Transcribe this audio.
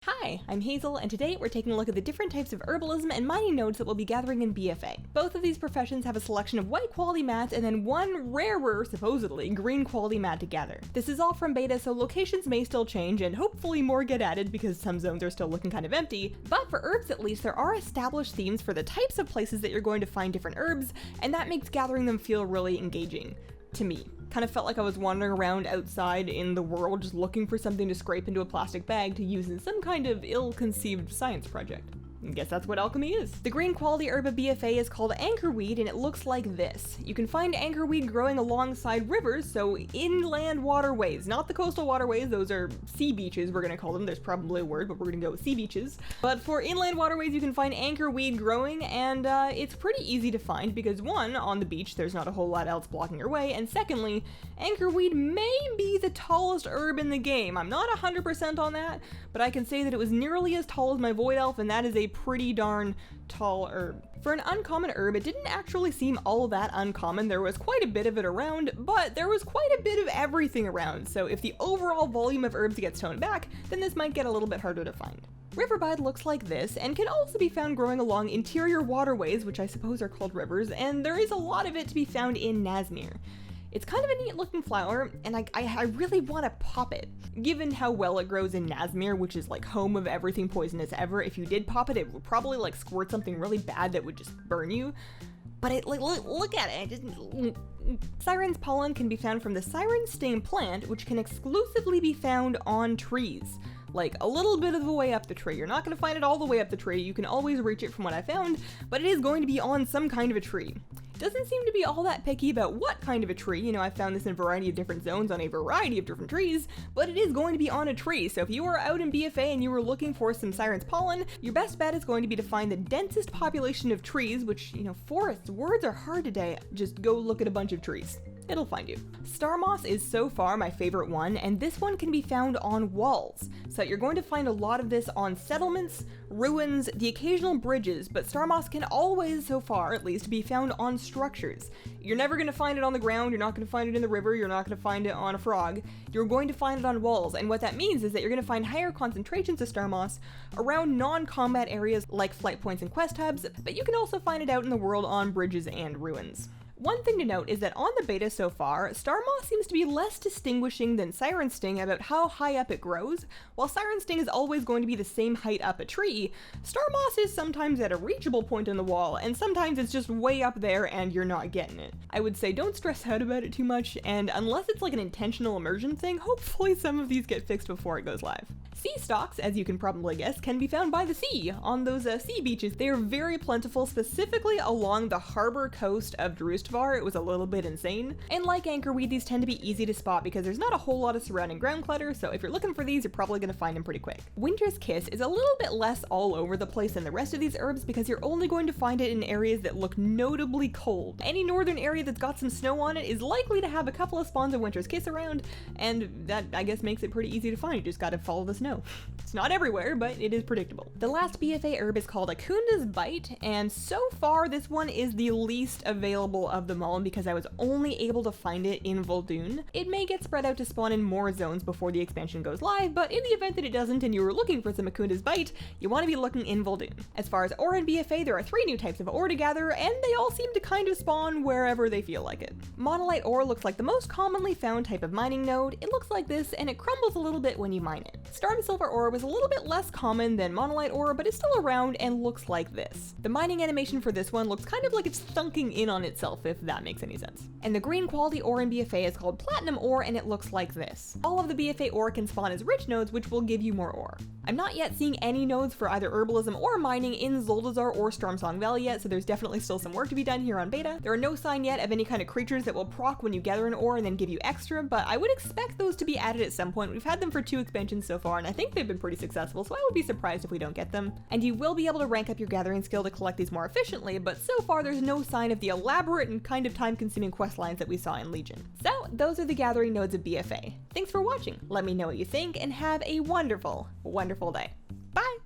Hi, I'm Hazel, and today we're taking a look at the different types of herbalism and mining nodes that we'll be gathering in BfA. Both of these professions have a selection of white quality mats and then one rarer, supposedly, green quality mat to gather. This is all from beta, so locations may still change and hopefully more get added because some zones are still looking kind of empty, but for herbs at least there are established themes for the types of places that you're going to find different herbs, and that makes gathering them feel really engaging. To me. Kind of felt like I was wandering around outside in the world just looking for something to scrape into a plastic bag to use in some kind of ill-conceived science project. I guess that's what alchemy is. The green quality herb of BfA is called anchorweed, and it looks like this. You can find anchorweed growing alongside rivers, so inland waterways, not the coastal waterways, those are sea beaches we're gonna call them, there's probably a word, but we're gonna go with sea beaches. But for inland waterways you can find anchorweed growing, and it's pretty easy to find because one, on the beach there's not a whole lot else blocking your way, and secondly, anchorweed may be the tallest herb in the game. I'm not 100% on that, but I can say that it was nearly as tall as my void elf, and that is a pretty darn tall herb. For an uncommon herb, it didn't actually seem all that uncommon. There was quite a bit of it around, but there was quite a bit of everything around, so if the overall volume of herbs gets toned back, then this might get a little bit harder to find. Riverbud looks like this, and can also be found growing along interior waterways, which I suppose are called rivers, and there is a lot of it to be found in Nazmire. It's kind of a neat looking flower, and I really want to pop it. Given how well it grows in Nazmire, which is like home of everything poisonous ever, if you did pop it, it would probably like squirt something really bad that would just burn you. But it, like, look at it, Sirens Pollen can be found from the Siren sting plant, which can exclusively be found on trees. Like a little bit of the way up the tree. You're not going to find it all the way up the tree, you can always reach it from what I found, but it is going to be on some kind of a tree. Doesn't seem to be all that picky about what kind of a tree. You know, I found this in a variety of different zones on a variety of different trees, but it is going to be on a tree. So if you were out in BfA and you were looking for some Sirens Pollen, your best bet is going to be to find the densest population of trees, which, you know, forests, words are hard today. Just go look at a bunch of trees. It'll find you. Star moss is so far my favorite one, and this one can be found on walls. So you're going to find a lot of this on settlements, ruins, the occasional bridges, but star moss can always, so far at least, be found on structures. You're never going to find it on the ground, you're not going to find it in the river, you're not going to find it on a frog. You're going to find it on walls, and what that means is that you're going to find higher concentrations of star moss around non-combat areas like flight points and quest hubs, but you can also find it out in the world on bridges and ruins. One thing to note is that on the beta so far, Star Moss seems to be less distinguishing than Siren Sting about how high up it grows. While Siren Sting is always going to be the same height up a tree, Star Moss is sometimes at a reachable point in the wall, and sometimes it's just way up there and you're not getting it. I would say don't stress out about it too much, and unless it's like an intentional immersion thing, hopefully some of these get fixed before it goes live. Sea Stalks, as you can probably guess, can be found by the sea, on those sea beaches. They are very plentiful, specifically along the harbor coast of Drustvar. It was a little bit insane. And like anchorweed, these tend to be easy to spot because there's not a whole lot of surrounding ground clutter, so if you're looking for these, you're probably going to find them pretty quick. Winter's Kiss is a little bit less all over the place than the rest of these herbs because you're only going to find it in areas that look notably cold. Any northern area that's got some snow on it is likely to have a couple of spawns of Winter's Kiss around, and that, I guess, makes it pretty easy to find. You just gotta follow the snow. It's not everywhere, but it is predictable. The last BfA herb is called Akunda's Bite, and so far this one is the least available of them all because I was only able to find it in Voldun. It may get spread out to spawn in more zones before the expansion goes live, but in the event that it doesn't and you were looking for some Akunda's Bite, you want to be looking in Voldun. As far as ore in BfA, there are 3 new types of ore to gather, and they all seem to kind of spawn wherever they feel like it. Monolite ore looks like the most commonly found type of mining node. It looks like this, and it crumbles a little bit when you mine it. Storm silver ore was a little bit less common than monolite ore, but it's still around and looks like this. The mining animation for this one looks kind of like it's thunking in on itself, if that makes any sense. And the green quality ore in BfA is called platinum ore, and it looks like this. All of the BfA ore can spawn as rich nodes, which will give you more ore. I'm not yet seeing any nodes for either herbalism or mining in Zuldazar or Stormsong Valley yet, so there's definitely still some work to be done here on beta. There are no sign yet of any kind of creatures that will proc when you gather an ore and then give you extra, but I would expect those to be added at some point. We've had them for 2 expansions so far, and I think they've been pretty successful, so I would be surprised if we don't get them. And you will be able to rank up your gathering skill to collect these more efficiently, but so far there's no sign of the elaborate and kind of time-consuming quest lines that we saw in Legion. So those are the gathering nodes of BfA. Thanks for watching. Let me know what you think, and have a wonderful, wonderful day. Bye!